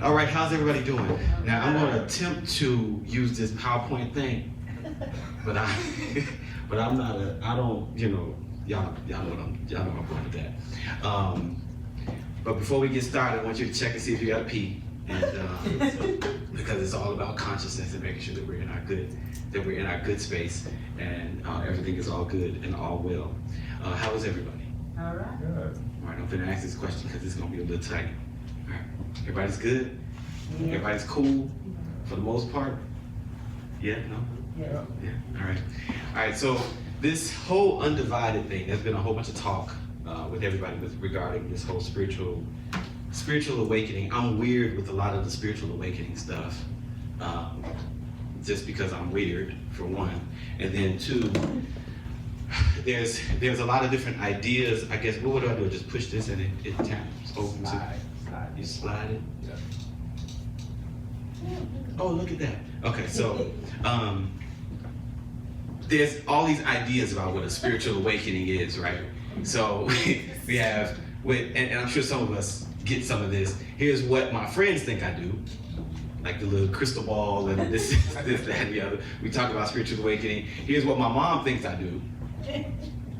All right, how's everybody doing? Now I'm going to attempt to use this PowerPoint thing, but I'm not I don't, y'all know I'm going with that. But before we get started, I want you to check and see if you got a pee, and because it's all about consciousness and making sure that we're in our good space, and everything is all good and all well. How is everybody? All right. Good. All right, I'm going to ask this question because it's going to be a little tight. All right, everybody's good? Yeah. Everybody's cool for the most part? Yeah, no? Yeah. Yeah, all right. All right, so this whole Undivided thing, there's been a whole bunch of talk with everybody regarding this whole spiritual awakening. I'm weird with a lot of the spiritual awakening stuff, just because I'm weird, for one. And then two, there's a lot of different ideas. I guess, what do I do? Just push this and it taps over. Slide. You slide it? Yeah. Oh, look at that. Okay, so there's all these ideas about what a spiritual awakening is, right? So we have, and I'm sure some of us get some of this. Here's what my friends think I do, like the little crystal ball and this, that, and the other. We talk about spiritual awakening. Here's what my mom thinks I do.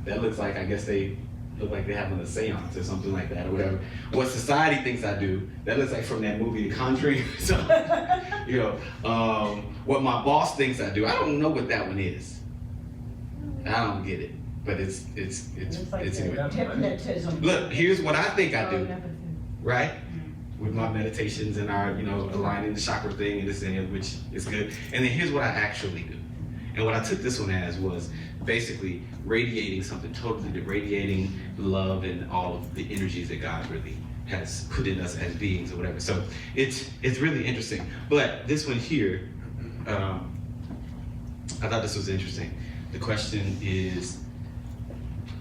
That looks like, I guess they look like they're having a seance or something like that, or whatever. What society thinks I do, that looks like from that movie, The Conjuring. So, what my boss thinks I do, I don't know what that one is. I don't get it, but it's anyway. Hypnotism. Look, here's what I think I do, right? With my meditations and our, aligning the chakra thing and this and which is good. And then here's what I actually do. And what I took this one as was basically radiating something totally, radiating love and all of the energies that God really has put in us as beings or whatever. So it's really interesting. But this one here, I thought this was interesting. The question is,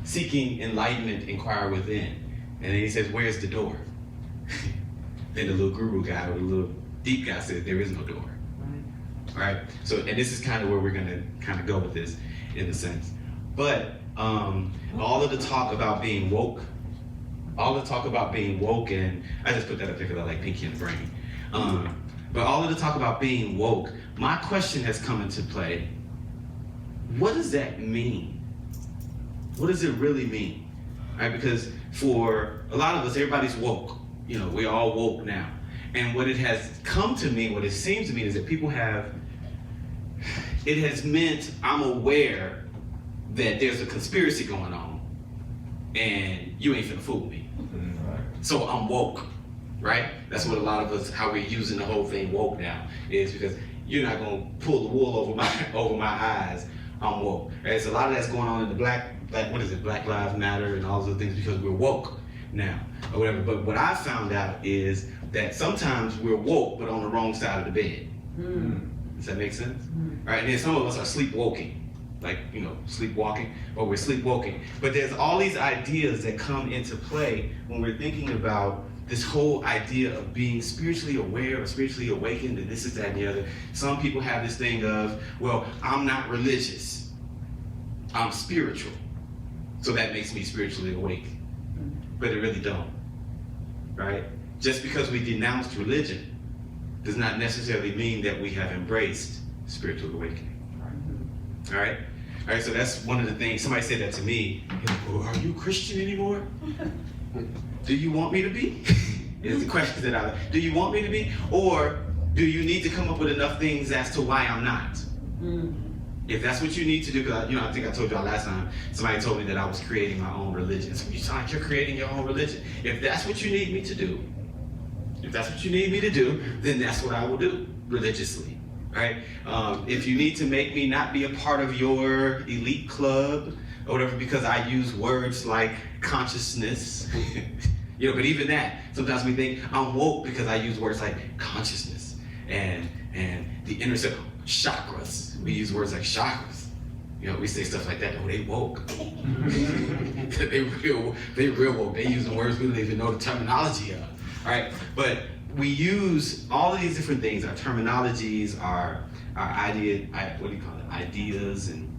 seeking enlightenment, inquire within. And then he says, where's the door? Then the little guru guy or the little deep guy says, there is no door. Right? So, and this is kind of where we're going to kind of go with this in a sense. But all of the talk about being woke, and I just put that up there because I like Pinky and the Brain. But all of the talk about being woke, my question has come into play. What does that mean? What does it really mean? Right? Because for a lot of us, everybody's woke. We're all woke now. And what it has come to me, what it seems to me, is that people it has meant I'm aware that there's a conspiracy going on and you ain't finna fool me. So I'm woke, right? That's what a lot of us, how we're using the whole thing woke now, is because you're not gonna pull the wool over my eyes. I'm woke. Right? So a lot of that's going on in the Black Lives Matter and all those things because we're woke now or whatever. But what I found out is that sometimes we're woke but on the wrong side of the bed. Does that make sense? Right? And then some of us are sleepwalking, sleepwalking, or we're sleepwalking. But there's all these ideas that come into play when we're thinking about this whole idea of being spiritually aware or spiritually awakened, and this is that and the other. Some people have this thing of, well, I'm not religious, I'm spiritual, so that makes me spiritually awake. But it really don't, right? Just because we denounced religion does not necessarily mean that we have embraced spiritual awakening. All right? All right, so that's one of the things. Somebody said that to me. Well, are you Christian anymore? Do you want me to be? Is the question that do you want me to be? Or do you need to come up with enough things as to why I'm not? If that's what you need to do, because I think I told y'all last time, somebody told me that I was creating my own religion. So you sound like you're creating your own religion. If that's what you need me to do, then that's what I will do religiously, right? If you need to make me not be a part of your elite club or whatever because I use words like consciousness, but even that, sometimes we think I'm woke because I use words like consciousness and the inner chakras. We use words like chakras. We say stuff like that. Oh, they woke. they real woke. They using words we don't even know the terminology of. All right, but we use all of these different things, our terminologies, our ideas and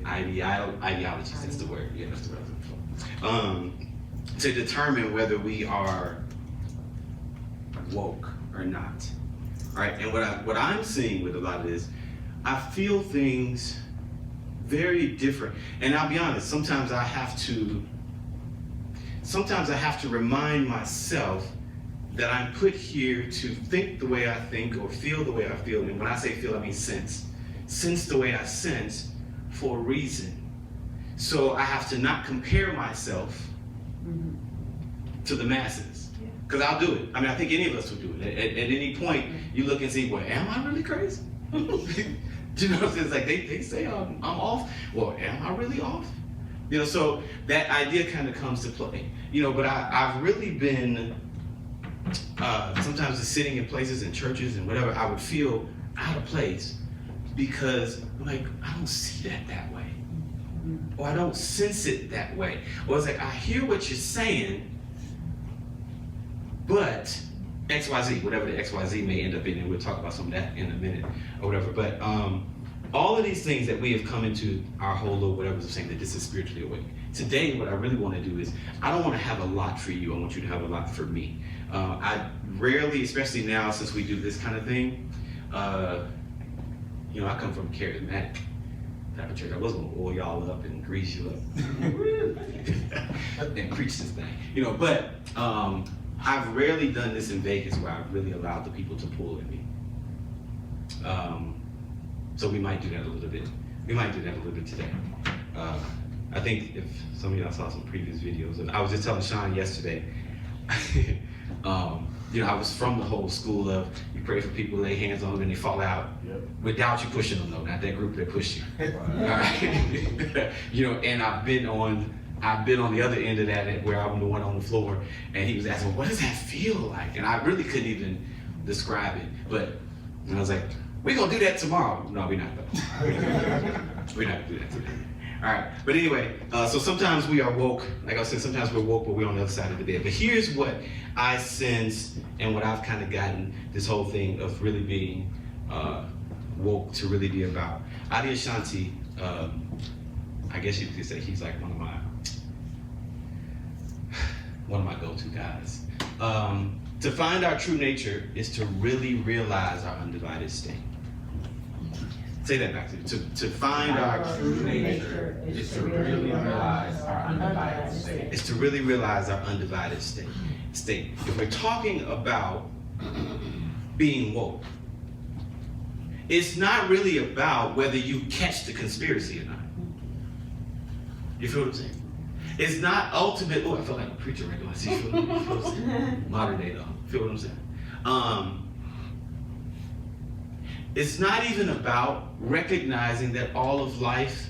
ideologies, that's the word, yeah, that's the word, to determine whether we are woke or not. All right, and what I'm seeing with a lot of this, I feel things very different. And I'll be honest, sometimes I have to remind myself that I'm put here to think the way I think or feel the way I feel. And when I say feel, I mean sense. Sense the way I sense for a reason. So I have to not compare myself to the masses. Because I'll do it. I mean, I think any of us will do it. At any point, you look and see, well, am I really crazy? Do you know what I'm saying? It's like they say I'm off. Well, am I really off? You know, so that idea kind of comes to play. You know, but I've really been sometimes just sitting in places in churches and whatever, I would feel out of place because I'm like, I don't see that way. Or I don't sense it that way. Or it's like, I hear what you're saying, but XYZ, whatever the XYZ may end up in, and we'll talk about some of that in a minute or whatever. But all of these things that we have come into our whole or whatever is saying that this is spiritually awake. Today, what I really want to do is, I don't want to have a lot for you. I want you to have a lot for me. I rarely, especially now since we do this kind of thing, you know, I come from charismatic type of church. I wasn't going to oil y'all up and grease you up and preach this thing, you know. But I've rarely done this in Vegas where I've really allowed the people to pull at me. So we might do that a little bit. We might do that a little bit today. I think if some of y'all saw some previous videos, and I was just telling Sean yesterday, you know, I was from the whole school of you pray for people, lay hands on them, and they fall out. Yep. Without you pushing them, though, not that group that pushed you. All right. You know, and I've been on the other end of that, where I'm the one on the floor, and he was asking, well, what does that feel like? And I really couldn't even describe it. But I was like, we're gonna do that tomorrow. No, we're not though. We're not gonna do that today. All right, but anyway, so sometimes we are woke. Like I said, sometimes we're woke, but we're on the other side of the bed. But here's what I sense and what I've kind of gotten this whole thing of really being woke to really be about. Adi Ashanti, I guess you could say he's like one of my go-to guys. To find our true nature is to really realize our undivided state. Say that back to you. To find our true nature is to really realize our undivided state. It's to really realize our undivided state. If we're talking about being woke, it's not really about whether you catch the conspiracy or not. You feel what I'm saying? It's not ultimate. Oh, I feel like a preacher right now. I see. You feel what I'm saying? Modern day though. Feel what I'm saying? It's not even about recognizing that all of life,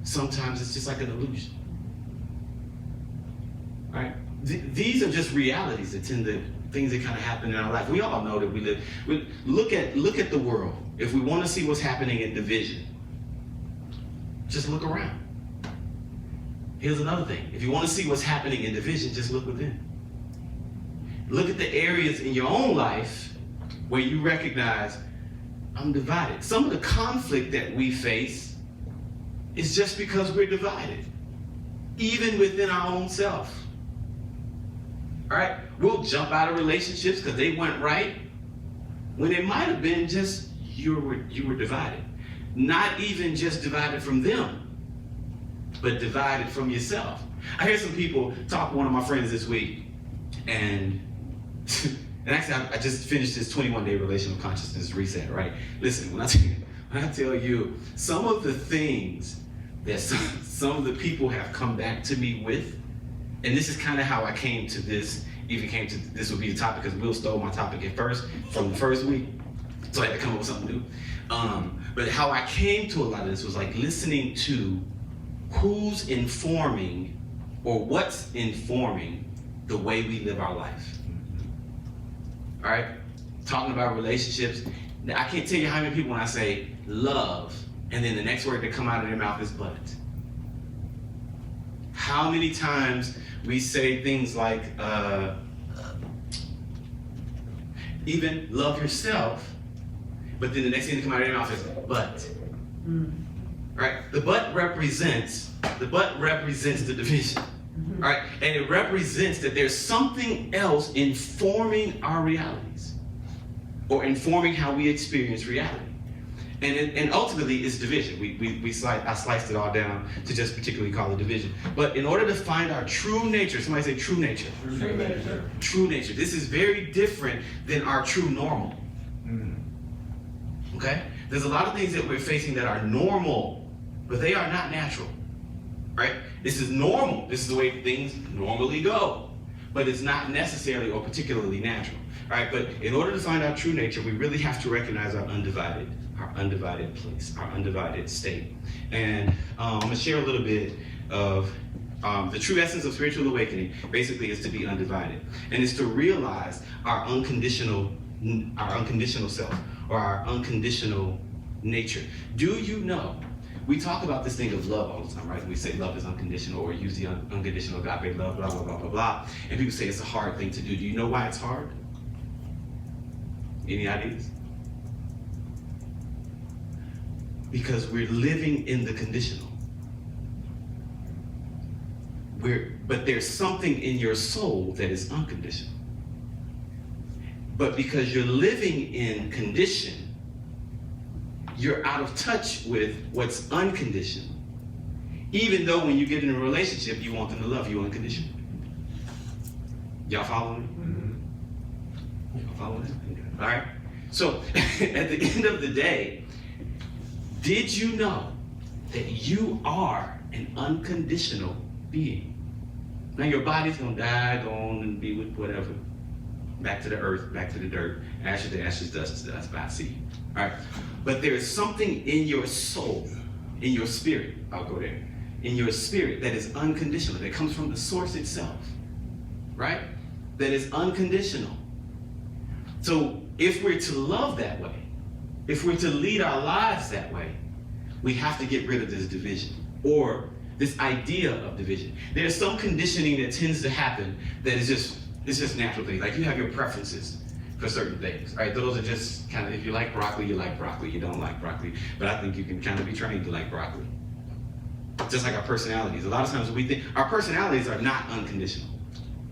sometimes it's just like an illusion. Right? These are just realities that tend to, things that kind of happen in our life. We all know that we live. Look at the world. If we want to see what's happening in division, just look around. Here's another thing. If you want to see what's happening in division, just look within. Look at the areas in your own life where you recognize, I'm divided. Some of the conflict that we face is just because we're divided, even within our own self. All right? We'll jump out of relationships because they went right, when it might have been just you were divided. Not even just divided from them, but divided from yourself. I hear some people talk to one of my friends this week, and actually I just finished this 21-day relational consciousness reset, right? Listen, when I tell you some of the things that some of the people have come back to me with, and this is kind of how I came to this, this would be the topic because Will stole my topic at first, from the first week, so I had to come up with something new. But how I came to a lot of this was like listening to who's informing or what's informing the way we live our life. All right? Talking about relationships. I can't tell you how many people when I say love, and then the next word that come out of their mouth is but. How many times we say things like, even love yourself, but then the next thing that come out of their mouth is but. Right? The but represents the division. Mm-hmm. Right? And it represents that there's something else informing our realities. or informing how we experience reality. And ultimately, it's division. I sliced it all down to just particularly call it division. But in order to find our true nature, somebody say true nature. True nature. True nature. This is very different than our true normal. Okay? There's a lot of things that we're facing that are normal, but they are not natural. Right? This is normal. This is the way things normally go. But it's not necessarily or particularly natural. Right? But in order to find our true nature, we really have to recognize our undivided place, our undivided state. And I'm going to share a little bit of the true essence of spiritual awakening. Basically, is to be undivided, and it's to realize our unconditional self, or our unconditional nature. Do you know? We talk about this thing of love all the time, right? We say love is unconditional, or use the unconditional agape love, blah blah blah blah blah. And people say it's a hard thing to do. Do you know why it's hard? Any ideas? Because we're living in the conditional. But there's something in your soul that is unconditional. But because you're living in condition, you're out of touch with what's unconditional. Even though when you get in a relationship, you want them to love you unconditionally. Y'all following me? Y'all following me? All right. So at the end of the day, did you know that you are an unconditional being? Now your body's gonna die, go on and be with whatever. Back to the earth, back to the dirt, ashes to ashes, dust to dust, by sea. All right. But there is something in your soul, in your spirit, I'll go there, in your spirit that is unconditional, that comes from the source itself, right? That is unconditional. So if we're to love that way, if we're to lead our lives that way, we have to get rid of this division, or this idea of division. There's some conditioning that tends to happen that is just natural things. Like you have your preferences for certain things, right? Those are just kind of, if you like broccoli, you like broccoli. You don't like broccoli, but I think you can kind of be trained to like broccoli. Just like our personalities. A lot of times we think our personalities are not unconditional.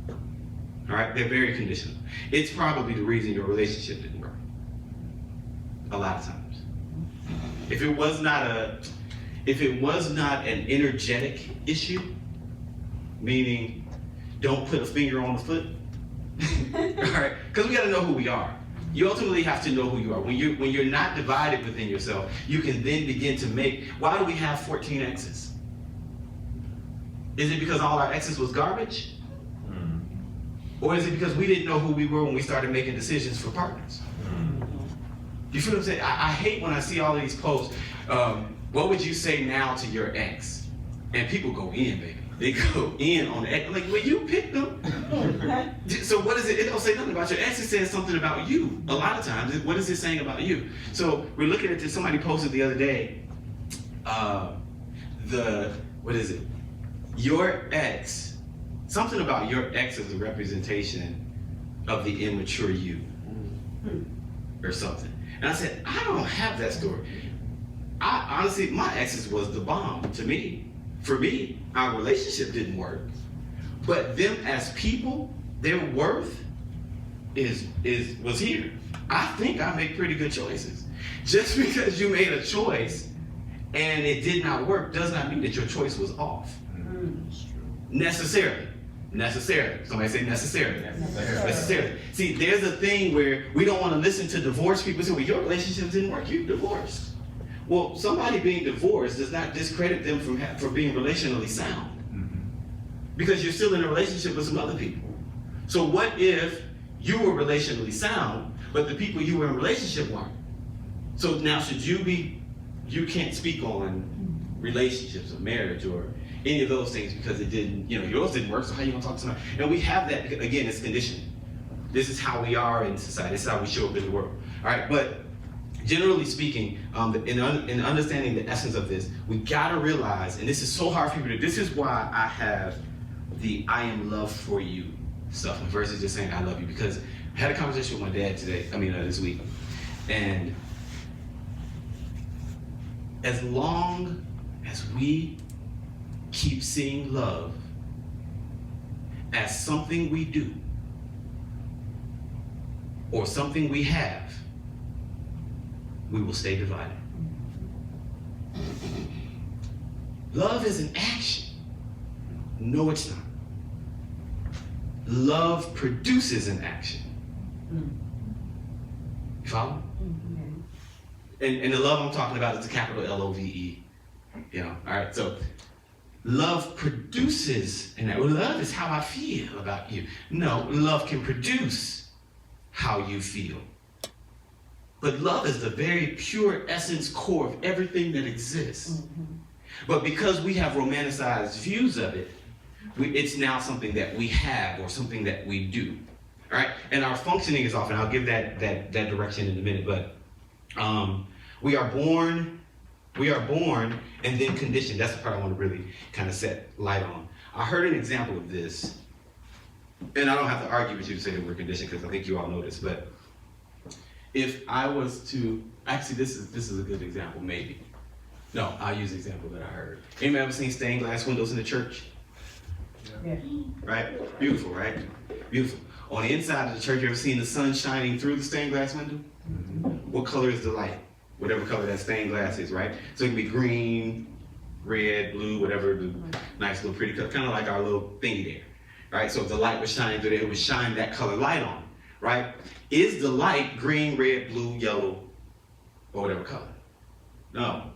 All right, they're very conditional. It's probably the reason your relationship didn't work. A lot of times. If it was not an energetic issue, meaning don't put a finger on the foot, all right? Because we got to know who we are. You ultimately have to know who you are. When you're not divided within yourself, you can then begin to make. Why do we have 14 exes? Is it because all our exes was garbage? Or is it because we didn't know who we were when we started making decisions for partners? You feel what I'm saying? I hate when I see all of these posts. What would you say now to your ex? And people go in, baby. They go in on the ex. Like, well, you picked them. So what is it? It don't say nothing about your ex. It says something about you. A lot of times, what is it saying about you? So we're looking at this. Somebody posted the other day, what is it? Your ex, something about your ex is a representation of the immature you, or something. And I said, I don't have that story. I honestly, my exes was the bomb to me. For me, our relationship didn't work. But them as people, their worth was here. I think I make pretty good choices. Just because you made a choice and it did not work does not mean that your choice was off. Necessarily. Somebody say necessarily. Necessarily. See, there's a thing where we don't want to listen to divorced people say, well, your relationship didn't work, you divorced. Well, somebody being divorced does not discredit them for being relationally sound. Because you're still in a relationship with some other people. So what if you were relationally sound, but the people you were in a relationship weren't? So now you can't speak on relationships or marriage or any of those things because it didn't, yours didn't work, so how you gonna talk to somebody? And we have that, because, again, it's conditioning. This is how we are in society. This is how we show up in the world. All right, but generally speaking, in understanding the essence of this, we gotta realize, and this is so hard for people to do, this is why I have the I am love for you stuff versus just saying I love you, because I had a conversation with my dad this week, and as long as we keep seeing love as something we do or something we have, we will stay divided. Love is an action. No, it's not. Love produces an action. You follow? And the love I'm talking about is the capital L-O-V-E. You know, all right, so love produces, and love is how I feel about you. No, love can produce how you feel. But love is the very pure essence core of everything that exists. But because we have romanticized views of it, it's now something that we have or something that we do. All right, and our functioning is often, I'll give that direction in a minute, but we are born and then conditioned. That's the part I want to really kind of set light on. I heard an example of this, and I don't have to argue with you to say that we're conditioned because I think you all know this, but if I was to, actually this is a good example, maybe. No, I'll use the example that I heard. Anybody ever seen stained glass windows in the church? Yeah. Right? Beautiful, right? Beautiful. On the inside of the church, you ever seen the sun shining through the stained glass window? What color is the light? Whatever color that stained glass is, right? So it can be green, red, blue, whatever the nice little pretty color, kind of like our little thingy there, right? So if the light was shining through there, it would shine that color light on, right? Is the light green, red, blue, yellow, or whatever color? No.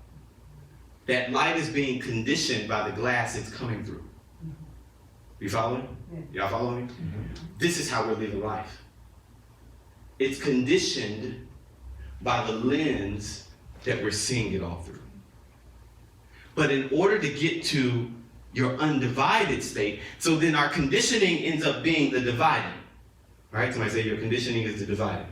That light is being conditioned by the glass it's coming through. You following? Yeah. Y'all following me? This is how we're living life. It's conditioned by the lens that we're seeing it all through. But in order to get to your undivided state, so then our conditioning ends up being the dividing. Right? Somebody say your conditioning is the dividing.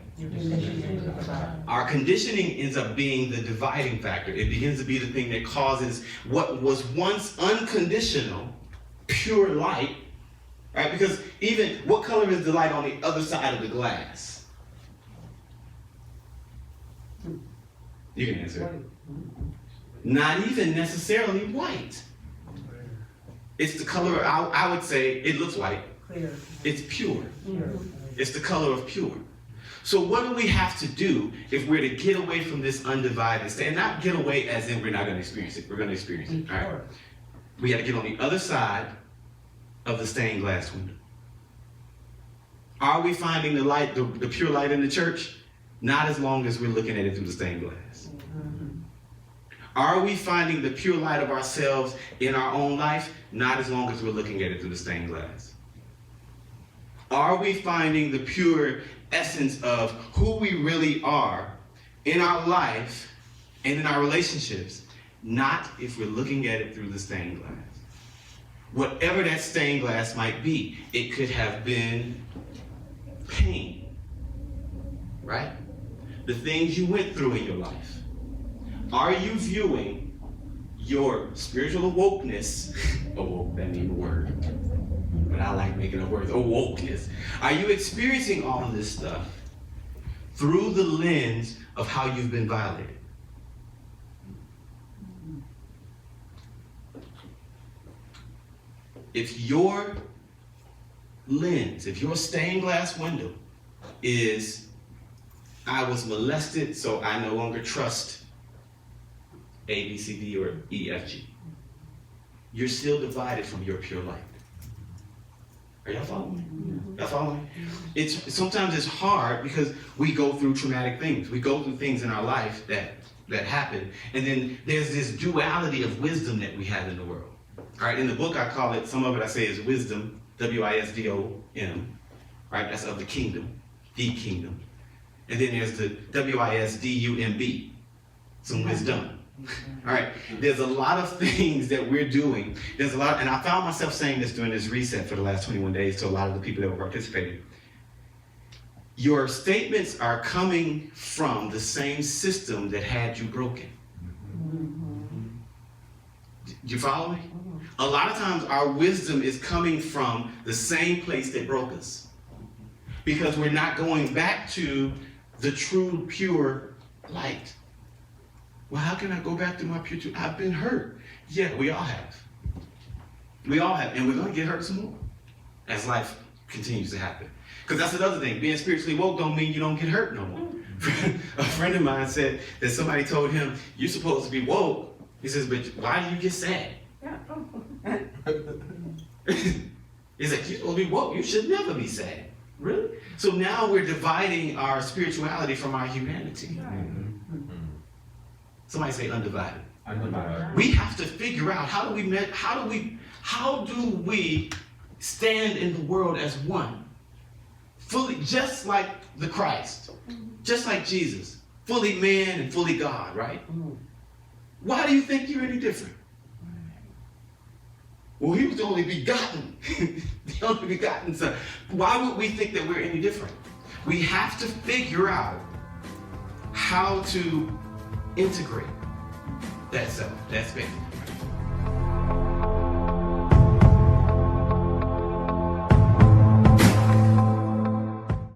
Our conditioning ends up being the dividing factor. It begins to be the thing that causes what was once unconditional, pure light, right? Because even, what color is the light on the other side of the glass? You can answer. Not even necessarily white. It's the color, I would say, it looks white. Clear. It's pure. It's the color of pure. So what do we have to do if we're to get away from this undivided state? And not get away as in we're not going to experience it. We're going to experience it. All right. We got to get on the other side of the stained glass window. Are we finding the light, the pure light in the church? Not as long as we're looking at it through the stained glass. Are we finding the pure light of ourselves in our own life? Not as long as we're looking at it through the stained glass. Are we finding the pure essence of who we really are in our life and in our relationships? Not if we're looking at it through the stained glass. Whatever that stained glass might be, it could have been pain, right? The things you went through in your life. Are you viewing your spiritual awokeness, awoke, that ain't a word, but I like making up words, awokeness. Are you experiencing all of this stuff through the lens of how you've been violated? If your lens, if your stained glass window is, I was molested, so I no longer trust A, B, C, D, or E, F, G. You're still divided from your pure light. Are y'all following me? Y'all following me? Sometimes it's hard because we go through traumatic things. We go through things in our life that happen. And then there's this duality of wisdom that we have in the world. All right, in the book I call it, some of it I say is wisdom, W-I-S-D-O-M. Right, that's of the kingdom, the kingdom. And then there's the W-I-S-D-U-M-B, some wisdom. All right, there's a lot of things that we're doing. There's a lot, and I found myself saying this during this reset for the last 21 days to a lot of the people that were participating. Your statements are coming from the same system that had you broken. Do you follow me? A lot of times our wisdom is coming from the same place that broke us. Because we're not going back to the true, pure light. Well, how can I go back to my pure truth? I've been hurt. Yeah, we all have. We all have, and we're going to get hurt some more as life continues to happen. Because that's another thing. Being spiritually woke don't mean you don't get hurt no more. A friend of mine said that somebody told him, you're supposed to be woke. He says, but why do you get sad? He's like, you're supposed to be woke. You should never be sad. Really? So now we're dividing our spirituality from our humanity. Somebody say undivided. Undivided. We have to figure out how do we stand in the world as one, fully, just like the Christ, just like Jesus, fully man and fully God, right? Why do you think you're any different? Well, he was the only begotten, the only begotten son. Why would we think that we're any different? We have to figure out how to integrate that self, that space.